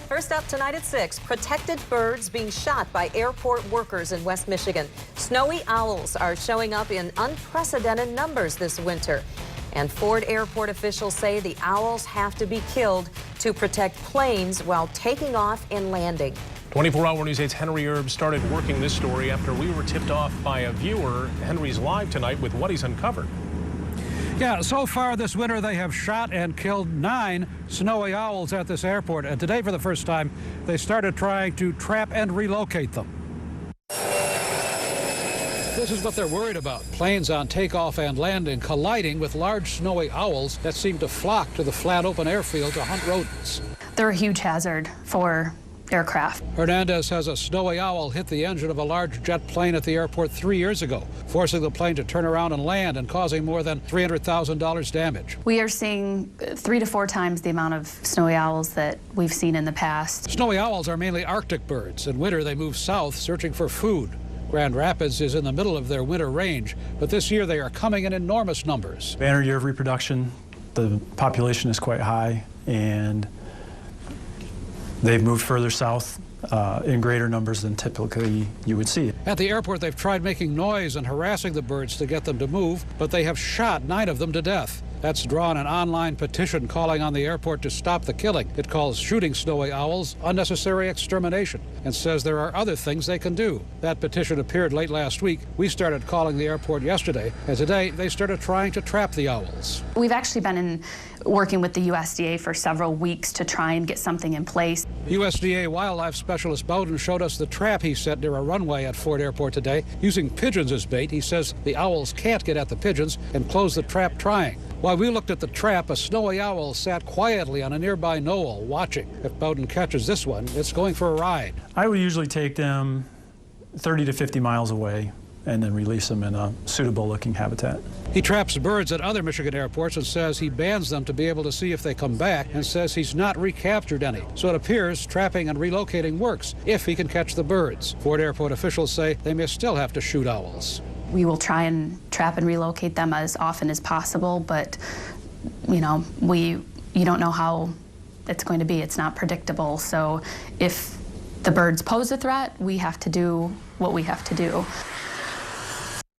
First up tonight at 6, protected birds being shot by airport workers in West Michigan. Snowy owls are showing up in unprecedented numbers this winter. And Ford Airport officials say the owls have to be killed to protect planes while taking off and landing. 24-Hour News 8's Henry Erb started working this story after we were tipped off by a viewer. Henry's live tonight with what he's uncovered. Yeah, so far this winter they have shot and killed 9 snowy owls at this airport. And today, for the first time, they started trying to trap and relocate them. This is what they're worried about. Planes on takeoff and landing colliding with large snowy owls that seem to flock to the flat open airfield to hunt rodents. They're a huge hazard for aircraft. Hernandez says a snowy owl hit the engine of a large jet plane at the airport 3 years ago, forcing the plane to turn around and land and causing more than $300,000 damage. We are seeing 3 to 4 times the amount of snowy owls that we've seen in the past. Snowy owls are mainly Arctic birds. In winter, they move south searching for food. Grand Rapids is in the middle of their winter range, but this year they are coming in enormous numbers. Banner year of reproduction, the population is quite high, and they've moved further south in greater numbers than typically you would see. At the airport, they've tried making noise and harassing the birds to get them to move, but they have shot 9 of them to death. That's drawn an online petition calling on the airport to stop the killing. It calls shooting snowy owls unnecessary extermination and says there are other things they can do. That petition appeared late last week. We started calling the airport yesterday, and today they started trying to trap the owls. We've actually been working with the USDA for several weeks to try and get something in place. USDA wildlife specialist Bowden showed us the trap he set near a runway at Ford Airport today. Using pigeons as bait, he says the owls can't get at the pigeons and close the trap trying. While we looked at the trap, a snowy owl sat quietly on a nearby knoll watching. If Bowden catches this one, it's going for a ride. I would usually take them 30 to 50 miles away and then release them in a suitable looking habitat. He traps birds at other Michigan airports and says he bans them to be able to see if they come back, and says he's not recaptured any. So it appears trapping and relocating works if he can catch the birds. Ford Airport officials say they may still have to shoot owls. We will try and trap and relocate them as often as possible, but you don't know how it's going to be. It's not predictable. So if the birds pose a threat, we have to do what we have to do.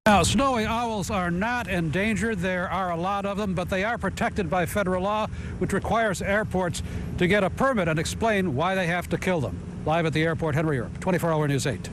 Now, snowy owls are not endangered. There are a lot of them, but they are protected by federal law, which requires airports to get a permit and explain why they have to kill them. Live at the airport, Henry Erb, 24-Hour News 8.